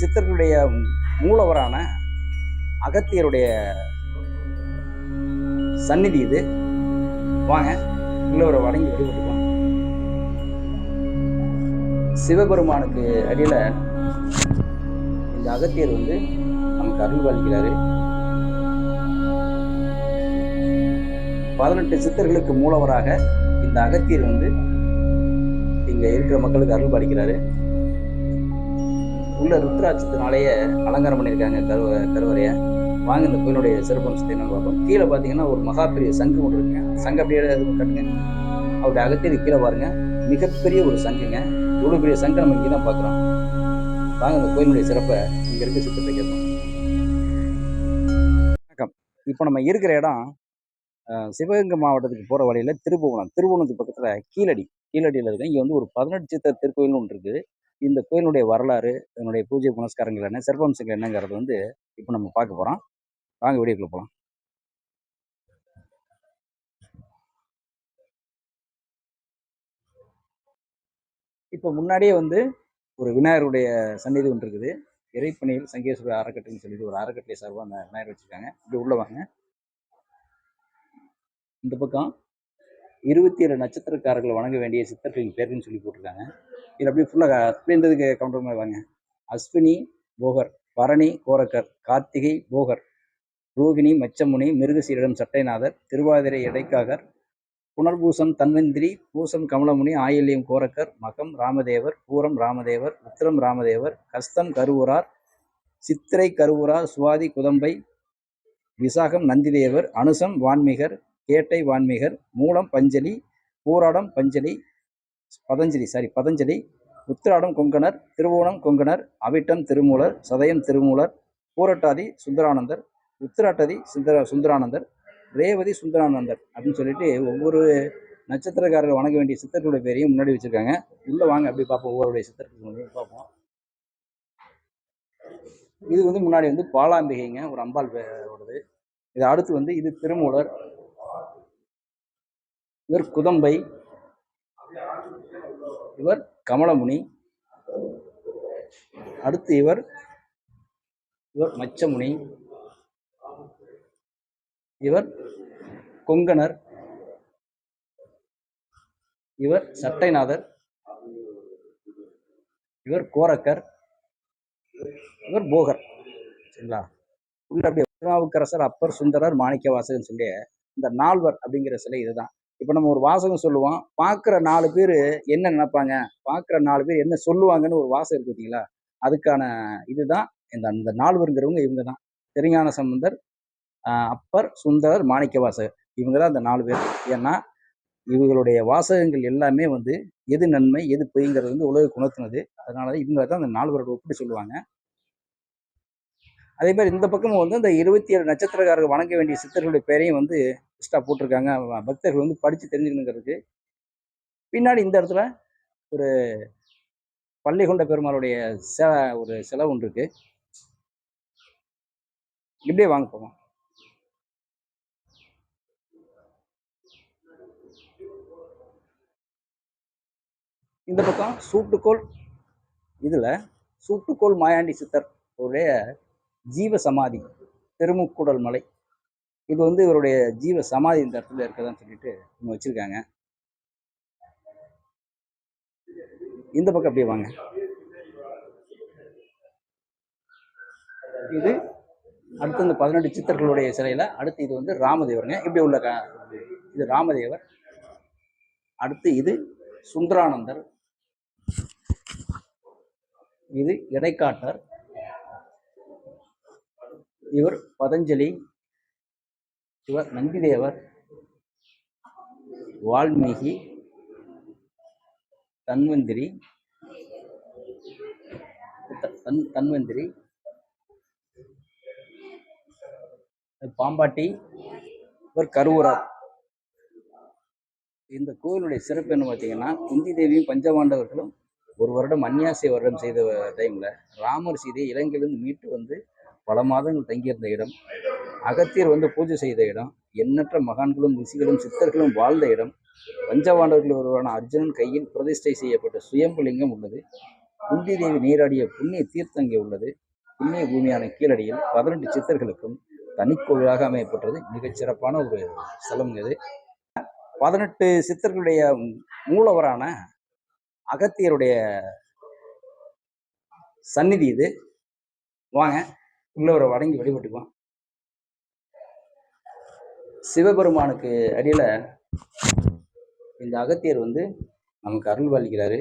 சித்தர்களுடைய மூலவரான அகத்தியருடைய சந்நிதி இது. வாங்க உள்ளவரை வணங்கி வழிபட்டுக்கலாம். சிவபெருமானுக்கு அடியில இந்த அகத்தியர் வந்து நமக்கு அருள் பாலிக்கிறாரு. 18 சித்தர்களுக்கு மூலவராக இந்த அகத்தியர் வந்து இங்க இருக்கிற மக்களுக்கு அருள் பாலிக்கிறாரு. உள்ள ருத்ராட்சத்தினாலேயே அலங்காரம் பண்ணியிருக்காங்க கருவறைய. வாங்க இந்த கோயிலுடைய சிறப்பம்சத்தை என்னன்னு பார்ப்போம். கீழே பார்த்தீங்கன்னா ஒரு மகா பெரிய சங்கு ஒன்று இருக்குங்க. சங்கு அப்படியே கட்டுங்க. அவருடைய அகத்தியர் கீழே பாருங்க, மிகப்பெரிய ஒரு சங்குங்க. இவ்வளோ பெரிய சங்கை நம்ம இங்கே தான் பார்க்குறோம். வாங்க இந்த கோயிலுடைய சிறப்பை இங்கே இருக்க சித்தத்தை கேட்போம். வணக்கம். இப்போ நம்ம இருக்கிற இடம் சிவகங்கை மாவட்டத்துக்கு போகிற வழியில் திருபுவனத்துக்கு பக்கத்தில் கீழடியில் இருக்கு. இங்கே வந்து ஒரு 18 சித்தர் திருக்கோயில்னு ஒன்று இருக்குது. இந்த கோயிலுடைய வரலாறு, இதனுடைய பூஜை புனஸ்காரங்கள் என்ன, சிறப்பம்சங்கள் என்னங்கிறது வந்து இப்போ நம்ம பார்க்க போகிறோம். வாங்க வீடியோக்குள்ள போகலாம். இப்போ முன்னாடியே வந்து ஒரு விநாயகருடைய சந்நிதி ஒன்று இருக்குது. இறைப்பணியில் சங்கேஸ்வர அறக்கட்டளைன்னு சொல்லிட்டு ஒரு அறக்கட்டளை சார்பாக அந்த விநாயகர் வச்சுருக்காங்க. இப்படி உள்ள வாங்க. இந்த பக்கம் 27 நட்சத்திரக்காரர்களை வணங்க வேண்டிய சித்தர்களின் பேருன்னு சொல்லி போட்டிருக்காங்க. இது அப்படியே ஃபுல்லாக அப்படின்றதுக்கு கவுண்டர் மாதிரி வாங்க. அஸ்வினி போகர், பரணி கோரக்கர், கார்த்திகை போகர், ரோகிணி மச்சமுனி, மிருகசீரிடம் சட்டைநாதர், திருவாதிரை இடைக்காகர், புனர்பூசம் தன்வந்திரி, பூசம் கமலமுனி, ஆயில்யம் கோரக்கர், மகம் ராமதேவர், பூரம் ராமதேவர், உத்திரம் ராமதேவர், கஸ்தம் கருவூரார், சித்திரை கருவூரார், சுவாதி குதம்பை, விசாகம் நந்திதேவர், அனுசம் வான்மிகர், கேட்டை வான்மிகர், மூலம் பஞ்சலி, பூராடம் பதஞ்சலி, உத்திராடம் கொங்கணர், திருவோணம் கொங்கணர், அவிட்டம் திருமூலர், சதயம் திருமூலர், பூரட்டாதி சுந்தரானந்தர், உத்திராட்டதி சுந்தரானந்தர், ரேவதி சுந்தரானந்தர் அப்படின்னு சொல்லிட்டு ஒவ்வொரு நட்சத்திரக்காரர்கள் வணங்க வேண்டிய சித்தர்களுடைய பேரையும் முன்னாடி வச்சிருக்காங்க. உள்ள வாங்க அப்படி பார்ப்போம். ஒவ்வொருடைய சித்தர்களுக்கு பார்ப்போம். இது வந்து முன்னாடி வந்து பாலாம்பிகைங்க, ஒரு அம்பாள் ஓடுது. இது அடுத்து வந்து இது திருமூலர், இவர் குதம்பை, இவர் கமலமுனி, அடுத்து இவர் மச்சமுனி, இவர் கொங்கணர், இவர் சட்டைநாதர், இவர் கோரக்கர், இவர் போகர். சரிங்களா? உள்ள அப்படியே திருநாவுக்கரசர், அப்பர், சுந்தரர், மாணிக்க வாசகன் சொல்லி இந்த 4வர் அப்படிங்கிற சிலை இதுதான். இப்போ நம்ம ஒரு வாசகம் சொல்லுவோம், பார்க்குற 4 பேர் என்ன நினைப்பாங்க, பார்க்குற 4 பேர் என்ன சொல்லுவாங்கன்னு ஒரு வாசகம் இருக்கு பார்த்தீங்களா? அதுக்கான இதுதான் இந்த 4வருங்கிறவங்க இவங்க தான். திருஞான சம்பந்தர், அப்பர், சுந்தரர், மாணிக்க வாசகர், இவங்க தான் அந்த 4 பேர். ஏன்னா இவங்களுடைய வாசகங்கள் எல்லாமே வந்து எது நன்மை எது பொய்ங்கிறது வந்து உலக உணர்த்தினது. அதனால இவங்க தான் அந்த 4வரோட ஒப்பிட்டு சொல்லுவாங்க. அதே மாதிரி இந்த பக்கமும் வந்து இந்த 27 நட்சத்திரக்காரர்கள் வணங்க வேண்டிய சித்தர்களுடைய பேரையும் வந்து லிஸ்டாக போட்டிருக்காங்க. பக்தர்கள் வந்து படித்து தெரிஞ்சுக்கணுங்கிறதுக்கு. பின்னாடி இந்த இடத்துல ஒரு பள்ளிகொண்ட பெருமாளுடைய ஒரு சிலை ஒன்று இருக்கு. இப்படியே வாங்க போவோம். இந்த பக்கம் சூட்டுக்கோள், இதுல சூட்டுக்கோள் மாயாண்டி சித்தர் உடைய ஜீவ சமாதி, திருமுக்கூடல் மலை. இது வந்து இவருடைய ஜீவ சமாதி இந்த இடத்துல இருக்கதான்னு சொல்லிட்டு இவங்க வச்சிருக்காங்க. இந்த பக்கம் அப்படியே வாங்க. இது அடுத்து இந்த 18 சித்தர்களுடைய சிலையில அடுத்து இது வந்து ராமதேவருங்க. இப்படி உள்ள இது ராமதேவர். அடுத்து இது சுந்தரானந்தர், இது இடைக்காட்டர், இவர் பதஞ்சலி, இவர் நந்திதேவர், வால்மீகி, தன்வந்திரி, பாம்பாட்டி, இவர் கருவூரார். இந்த கோயிலுடைய சிறப்பு என்ன பார்த்தீங்கன்னா, குந்தி தேவியும் பஞ்சபாண்டவர்களும் ஒரு வருடம் அந்நியாசிய வருடம் செய்த டைமில் ராமர் சீதையை இலங்கையிலிருந்து மீட்டு வந்து பல மாதங்கள் தங்கியிருந்த இடம், அகத்தியர் வந்து பூஜை செய்த இடம், எண்ணற்ற மகான்களும் ரிஷிகளும் சித்தர்களும் வாழ்ந்த இடம், பஞ்சபாண்டவர்கள் ஒருவரான அர்ஜுனன் கையில் பிரதிஷ்டை செய்யப்பட்ட சுயம்புலிங்கம் உள்ளது. குந்தி தேவி நீராடிய புண்ணிய தீர்த்தம் இங்கே உள்ளது. புண்ணிய பூமியான கீழடியில் 18 சித்தர்களுக்கும் தனிக்கோவிலாக அமையப்பட்டது. மிகச்சிறப்பான ஒரு ஸ்தலம் இது. 18 சித்தர்களுடைய மூலவரான அகத்தியருடைய சந்நிதி இது. வாங்க உள்ள ஒரு வணங்கி வழிபட்டுக்குவோம். சிவபெருமானுக்கு அடியில இந்த அகத்தியர் வந்து நமக்கு அருள் பாலிக்கிறாரு.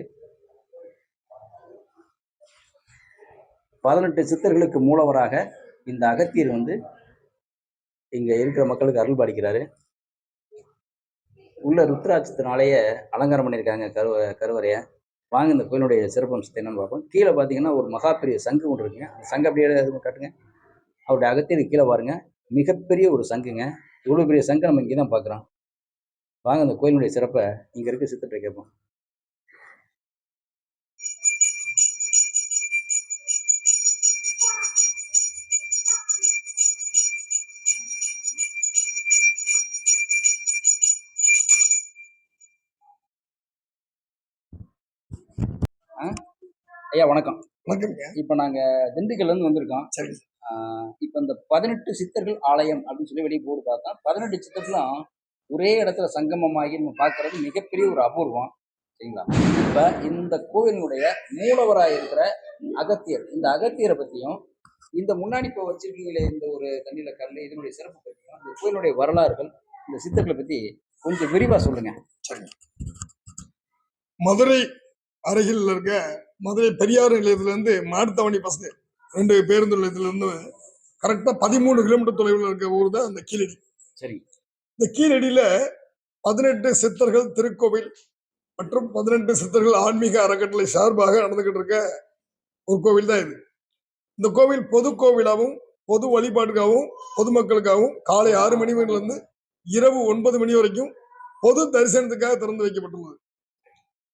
18 சித்தர்களுக்கு மூலவராக இந்த அகத்தியர் வந்து இங்க இருக்கிற மக்களுக்கு அருள் பாலிக்கிறாரு. உள்ள ருத்ராட்சத்தினாலேய அலங்காரம் பண்ணியிருக்காங்க கருவறைய. வாங்க இந்த கோயிலுடைய சிறப்பம்சத்தை என்னன்னு பார்ப்போம். கீழே பார்த்தீங்கன்னா ஒரு மகா பெரிய சங்கு ஒன்று இருக்குங்க. அந்த சங்கு அப்படியே காட்டுங்க. அவருடைய அகத்தியர் கீழே பாருங்க, மிகப்பெரிய ஒரு சங்குங்க. இவ்வளவு பெரிய சங்கு நம்ம இங்கே தான் பார்க்குறோம். வாங்க இந்த கோயிலுடைய சிறப்பை இங்க இருக்க சித்தத்தை கேட்போம். ஐயா வணக்கம். இப்ப நாங்க திண்டுக்கல்ல இருந்து வந்திருக்கோம். சரி. இப்ப இந்த 18 சித்தர்கள் ஆலயம் அப்படின்னு சொல்லி வெளியே போர்டு பார்த்தோம். 18 சித்தர்களும் ஒரே இடத்துல சங்கமமாகி நம்ம பார்க்கறது மிகப்பெரிய ஒரு அபூர்வம். சரிங்களா? இப்ப இந்த கோவிலுடைய மூலவராக இருக்கிற அகத்தியர், இந்த அகத்தியரை பத்தியும் இந்த முன்னாடி இப்போ வச்சிருக்கீங்களே இந்த ஒரு தண்ணியில கல், இதனுடைய சிறப்பு பத்தியும் இந்த கோயிலுடைய வரலாறுகள், இந்த சித்தர்களை பத்தி கொஞ்சம் விரிவா சொல்லுங்க. மதுரை அருகில் இருக்க மதுரை பெரியார் நிலையத்திலிருந்து மாட்டுத்தாவணி பஸ் 2 பேருந்து நிலையத்திலிருந்து கரெக்டா 13 கிலோமீட்டர் தொலைவில் இருக்க ஊர் தான் அந்த கீழடி. சரி. இந்த கீழடியில 18 சித்தர்கள் திருக்கோவில் மற்றும் 18 சித்தர்கள் ஆன்மீக அறக்கட்டளை சார்பாக நடந்துகிட்டு இருக்க ஒரு கோவில் தான் இது. இந்த கோவில் பொது கோவிலாகவும் பொது வழிபாட்டுக்காகவும் பொதுமக்களுக்காகவும் காலை 6 மணிலிருந்து இரவு 9 மணி வரைக்கும் பொது தரிசனத்துக்காக திறந்து வைக்கப்பட்டுள்ளது.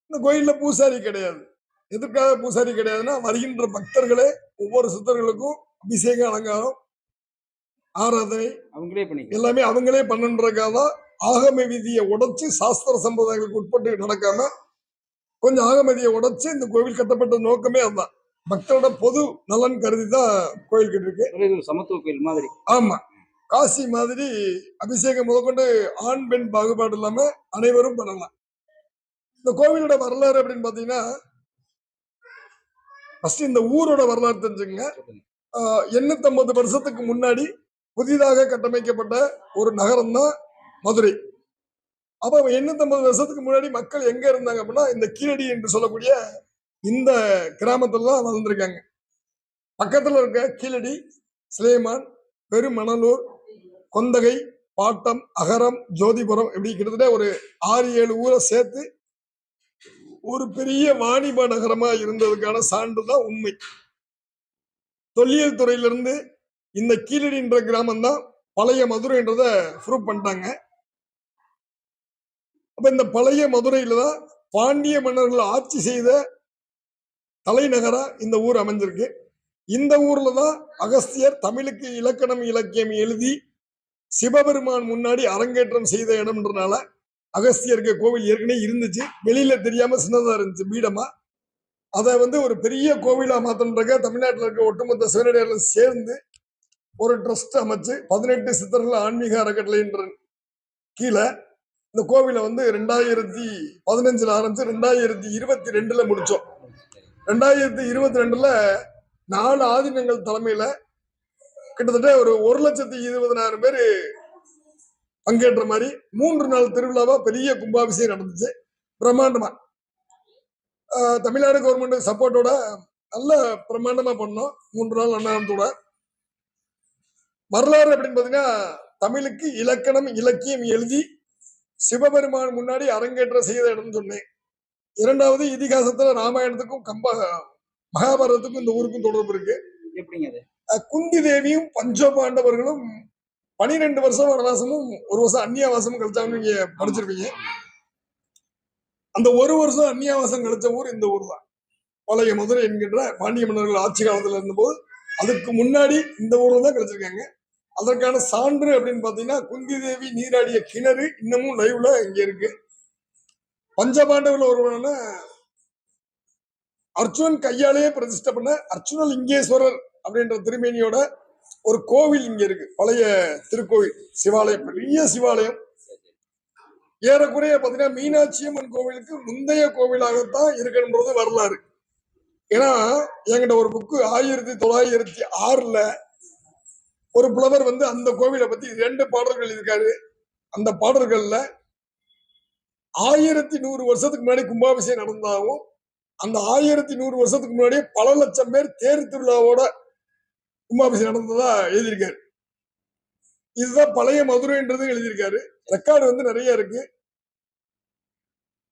இந்த கோயில்ல பூசாரி கிடையாது. எதற்காக பூசாரி கிடையாதுன்னா, வருகின்ற பக்தர்களே ஒவ்வொரு சித்தர்களுக்கும் அபிஷேகம், அலங்காரம், ஆராதனை எல்லாமே அவங்களே பண்ணுன்றதுக்காக ஆகம விதியை உடைச்சு சாஸ்திர சம்பிரதாயங்களுக்கு உட்பட்டு நடக்காம கொஞ்சம் ஆகமதியை உடைச்சு இந்த கோவில் கட்டப்பட்ட நோக்கமே அதுதான். பக்தரோட பொது நலன் கருதி தான் கோயில் கட்டிருக்கு. சமத்துவ கோயில் மாதிரி. ஆமா, காசி மாதிரி அபிஷேகம் முதற்கொண்டு ஆண் பெண் பாகுபாடு இல்லாம அனைவரும் பண்ணலாம். இந்த கோவிலோட வரலாறு அப்படின்னு பாத்தீங்கன்னா, ஃபர்ஸ்ட் இந்த ஊரோட வரலாறு தெரிஞ்சுங்க. 850 வருஷத்துக்கு முன்னாடி புதிதாக கட்டமைக்கப்பட்ட ஒரு நகரம் தான் மதுரை. அப்ப 850 வருஷத்துக்கு முன்னாடி மக்கள் எங்க இருந்தாங்க அப்படின்னா, இந்த கீழடி என்று சொல்லக்கூடிய இந்த கிராமத்துல தான் வளர்ந்துருக்காங்க. பக்கத்துல இருக்க கீழடி, சிலேமான், பெருமணலூர், கொந்தகை, பாட்டம், அகரம், ஜோதிபுரம் இப்படி கிட்டத்தட்ட ஒரு 6-7 ஊரை சேர்த்து ஒரு பெரிய வாணிப நகரமா இருந்ததுக்கான சான்றுதான் உண்மை. தொல்லியல் துறையிலிருந்து இந்த கீழடி என்ற கிராமம் தான் பழைய மதுரை என்றதை ப்ரூவ் பண்ணிட்டாங்க. அப்ப இந்த பழைய மதுரையில தான் பாண்டிய மன்னர்கள் ஆட்சி செய்த தலைநகரா இந்த ஊர் அமைஞ்சிருக்கு. இந்த ஊர்ல தான் அகஸ்தியர் தமிழுக்கு இலக்கணம் இலக்கியம் எழுதி சிவபெருமான் முன்னாடி அரங்கேற்றம் செய்த இடம்ன்றனால அகஸ்தியருக்கு கோவில் ஏற்கனவே இருந்துச்சு. வெளியில தெரியாம சின்னதா இருந்துச்சு பீடமா. அதை ஒரு பெரிய கோவிலா மாத்தன்றக்க தமிழ்நாட்டில் இருக்க ஒட்டுமொத்த சிவனடியார்களும் சேர்ந்து ஒரு ட்ரஸ்ட் அமைச்சு 18 சித்தர்கள் ஆன்மீக அறக்கட்டளை கீழே இந்த கோவிலை 2015 ஆரம்பிச்சு 2022 முடிச்சோம். 2022 4 ஆதீனங்கள் தலைமையில கிட்டத்தட்ட ஒரு 1,20,000 பேர் பங்கேற்ற மாதிரி 3 நாள் திருவிழாவா பெரிய கும்பாபிஷேகம் நடந்துச்சு. பிரம்மாண்டமா தமிழ்நாடு கவர்மெண்ட் சப்போர்ட்டோட நல்ல பிரம்மாண்டமா பண்ணோம். 3 நாள் அன்னதானத்தோட. வரலாறு அப்படின்னு பாத்தீங்கன்னா, தமிழுக்கு இலக்கணம் இலக்கியம் எழுதி சிவபெருமான் முன்னாடி அரங்கேற்றம் செய்த இடம்னு சொன்னேன். 2வது இதிகாசத்துல ராமாயணத்துக்கும் மகாபாரதத்துக்கும் இந்த ஊருக்கும் தொடர்பு இருக்கு. குந்தி தேவியும் பஞ்சபாண்டவர்களும் 12 வருஷம் வனவாசமும் 1 வருஷம் அந்நியவாசமும் கழிச்சாங்கன்னு நீங்க படிச்சிருப்பீங்க. அந்த 1 வருஷம் அந்நியவாசம் கழிச்ச ஊர் இந்த ஊர் தான். பழைய மதுரை என்கின்ற பாண்டிய மன்னர்கள் ஆட்சி காலத்துல இருந்தபோது அதுக்கு முன்னாடி இந்த ஊர்ல தான் கழிச்சிருக்காங்க. அதற்கான சான்று அப்படின்னு பாத்தீங்கன்னா, குந்தி தேவி நீராடிய கிணறு இன்னமும் லைவ்ல இங்க இருக்கு. பஞ்சபாண்டவர்கள் ஒருவரான அர்ச்சுனன் கையாலேயே பிரதிஷ்டை பண்ண அர்ச்சுன லிங்கேஸ்வரர் அப்படின்ற திருமேனியோட ஒரு கோவில் இங்க இருக்கு. பழைய திருக்கோவில் சிவாலயம், பெரிய சிவாலயம். ஏறக்குறைய பாத்தீங்கன்னா மீனாட்சி அம்மன் கோவிலுக்கு முந்தைய கோவிலாகத்தான் இருக்குன்றது வரலாறு. ஏன்னா என்கிட்ட ஒரு புக்கு 1906ல ஒரு புலவர் வந்து அந்த கோவிலை பத்தி 2 பாடல்கள் எழுதியிருக்காரு. அந்த பாடல்கள்ல 1100 வருஷத்துக்கு முன்னாடி கும்பாபிஷேகம் நடந்தாலும் அந்த 1100 வருஷத்துக்கு முன்னாடி பல லட்சம் பேர் தேர் திருவிழாவோட கும்பாபிஷேகம் நடந்ததா எழுதியிருக்காரு. இதுதான் பழைய மதுரைன்றது எழுதியிருக்காரு. ரெக்கார்டு வந்து நிறைய இருக்கு.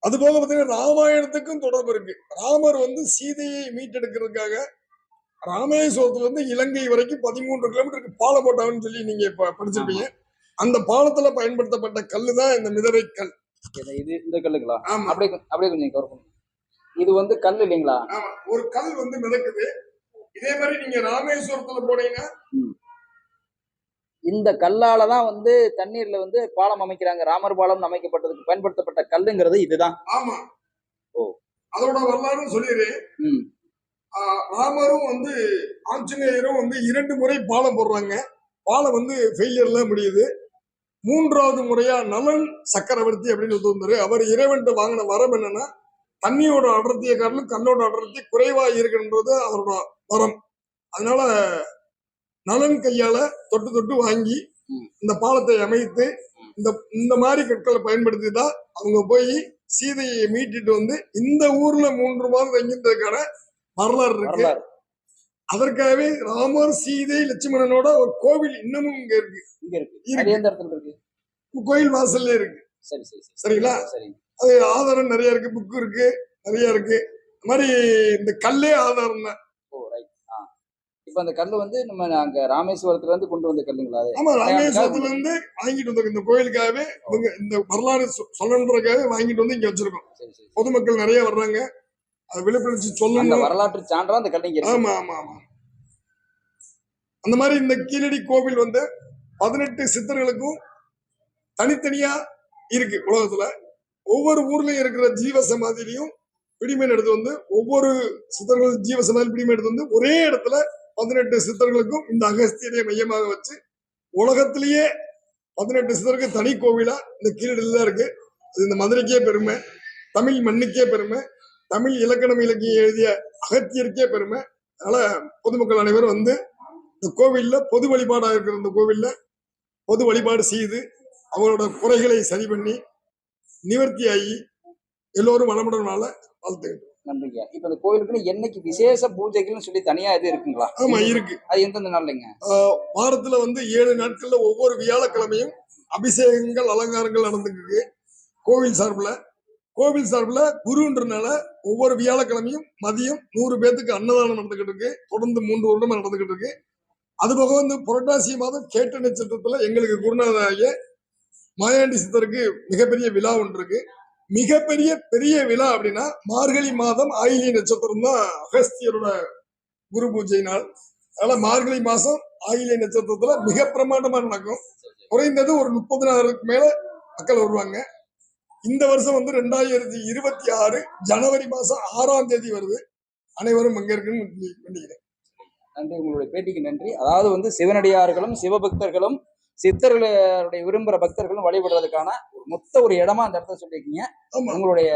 அது போக பாத்தீங்கன்னா ராமாயணத்துக்கும் தொடர்பு இருக்கு. ராமர் வந்து சீதையை மீட்டெடுக்கிறதுக்காக ராமேஸ்வரத்துல இருந்து இலங்கை வரைக்கும் 13 கிலோமீட்டருக்கு பாலம் போட்டாங்கன்னு சொல்லி நீங்க படிச்சிருப்பீங்க. அந்த பாலத்துல பயன்படுத்தப்பட்ட கல்லு தான் இந்த மிதவை கல். இது இந்த கல்லுங்களா? ஆமா. அப்படியே கொஞ்சம் கவர் பண்ணுங்க. இது வந்து கல் இல்லைங்களா? ஆமா, ஒரு கல் வந்து மிதக்குது. இதே மாதிரி நீங்க ராமேஸ்வரத்துல போனீங்கன்னா இந்த கல்லால தான் வந்து தண்ணீர்ல வந்து பாலம் அமைக்கிறாங்க. ராமர் பாலம் அமைக்கப்பட்டதுக்கு பயன்படுத்தப்பட்ட கல்லுங்கிறது இதுதான். ஆமா. ஓ, அதோட வரலாறும் சொல்லிடுறேன். ராமரும் வந்து ஆஞ்சநேயரும் வந்து 2 முறை பாலம் போடுறாங்க. பாலம் வந்து ஃபெயிலியர்ல முடியுது. 3வது முறையா நலன் சக்கரவர்த்தி அப்படின்னு இருந்தாரு. அவர் இறைவன்ட்டு வாங்கின வரம் என்னன்னா தண்ணியோட அடர்த்தியை காட்டிலும் கண்ணோட அடர்த்தி குறைவா இருக்குன்றது அவரோட வரம். அதனால நலன் கையால தொட்டு தொட்டு வாங்கி இந்த பாலத்தை அமைத்து இந்த மாதிரி கற்களை பயன்படுத்தி தான் அவங்க போய் சீதையை மீட்டுட்டு வந்து இந்த ஊர்ல 3 மாதம் தங்கியிருந்ததுக்கான வரலாறு இருக்கு. அதற்காகவே ராமர் சீதை லட்சுமணனோட ஒரு கோவில் இன்னமும் இங்க இருக்கு. கோயில் வாசல்ல இருக்கு. சரிங்களா? அது ஆதாரம் நிறைய இருக்கு, புக்கு இருக்கு, நிறைய இருக்கு. இந்த மாதிரி இந்த கல்லே ஆதாரம் தான். இப்ப அந்த கல்லு வந்து நம்ம அங்க ராமேஸ்வரத்துல இருந்து கொண்டு வந்த கல்லுங்களா? ஆமா, ராமேஸ்வரத்துல இருந்து வாங்கிட்டு வந்திருக்கோம். இந்த கோயிலுக்காகவே இந்த வரலாறு சொல்லணுன்றதுக்காக வாங்கிட்டு வந்து இங்க வச்சிருக்கோம். பொதுமக்கள் நிறைய வர்றாங்க. அது விழிப்புணர்ச்சி சொல்லணும். வரலாற்று சான்றா அந்த கல்லுங்க. ஆமா ஆமா ஆமா. அந்த மாதிரி இந்த கீழடி கோவில் வந்து 18 சித்தர்களுக்கும் தனித்தனியா இருக்கு உலகத்துல. ஒவ்வொரு ஊர்லயும் இருக்கிற ஜீவ சமாதியிலையும் பிடிமேன் எடுத்து வந்து ஒவ்வொரு சித்தர்கள் ஜீவ சமாதி பிடிமேன் எடுத்து வந்து ஒரே இடத்துல 18 சித்தர்களுக்கும் இந்த அகஸ்தியரை மையமாக வச்சு உலகத்திலேயே 18 சித்தருக்கு தனி கோவிலா இந்த கீழடியில தான் இருக்கு. அது இந்த மதுரைக்கே பெருமை, தமிழ் மண்ணுக்கே பெருமை, தமிழ் இலக்கணம் இலக்கியம் எழுதிய அகத்தியருக்கே பெருமை. அதனால பொதுமக்கள் அனைவரும் வந்து இந்த கோவில்ல பொது வழிபாடா இருக்கிற இந்த கோவில்ல பொது வழிபாடு செய்து அவங்களோட குறைகளை சரி பண்ணி நிவர்த்தி ஆகி எல்லோரும் வளமுடன் வாழ வாழ்த்துக்கிட்டோம். நன்றிங்க. இப்ப இந்த கோவிலுக்கு என்னைக்கு விசேஷ பூஜைகள்னு சொல்லி தனியா இது இருக்குங்களா? ஆமா இருக்கு. அது எந்தெந்த நாள்லங்க? வாரத்துல வந்து 7 நாட்கள்ல ஒவ்வொரு வியாழக்கிழமையும் அபிஷேகங்கள் அலங்காரங்கள் நடந்துருக்கு கோவில் சார்பில் குருன்றனால ஒவ்வொரு வியாழக்கிழமையும் மதியம் 100 பேத்துக்கு அன்னதானம் நடந்துகிட்டு இருக்கு. தொடர்ந்து 3 வருடமா நடந்துகிட்டு இருக்கு. அது போக வந்து புரட்டாசி மாதம் கேட்ட நட்சத்திரத்துல எங்களுக்கு குருநாதாகிய மாயாண்டி சித்தருக்கு மிகப்பெரிய விழா ஒன்று இருக்கு. பெரிய விழா அப்படின்னா மார்கழி மாதம் ஆயிலிய நட்சத்திரம் தான் அகஸ்தியரோட குரு பூஜை நாள். அதனால மார்கழி மாசம் ஆயிலிய நட்சத்திரத்துல மிக பிரமாண்டமா நடக்கும். குறைந்தது ஒரு 30,000க்கு மேல மக்கள் வருவாங்க. இந்த வருஷம் வந்து 2026 ஜனவரி மாசம் 6ஆம் தேதி வருது. அனைவரும் பங்கேற்கணும்னு வேண்டிக்கிறேன். நன்றி, உங்களுடைய பேட்டிக்கு நன்றி. அதாவது வந்து சிவனடியார்களும் சிவபக்தர்களும் சித்தர்களுடைய விரும்புகிற பக்தர்களும் வழிபடுறதுக்கான மொத்த ஒரு இடமா அந்த இடத்த சொல்லியிருக்கீங்க. உங்களுடைய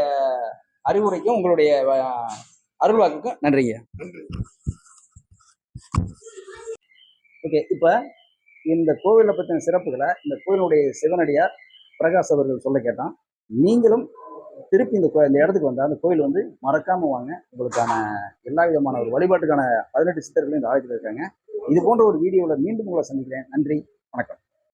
அறிவுரைக்கும் உங்களுடைய அருள்வாக்குக்கும் நன்றிங்க. ஓகே, இப்ப இந்த கோவிலை பற்றின சிறப்புகளை இந்த கோவிலுடைய சிவனடியார் பிரகாஷ் அவர்கள் சொல்ல கேட்டான். நீங்களும் திருப்பி இந்த இடத்துக்கு வந்தால் அந்த கோவில் வந்து மறக்காம வாங்க. உங்களுக்கான எல்லா விதமான ஒரு வழிபாட்டுக்கான 18 சித்தர்களும் இந்த ஆலயத்தில் இருக்காங்க. இது போன்ற ஒரு வீடியோவில் மீண்டும் உங்களை சந்திக்கிறேன். நன்றி, வணக்கம்.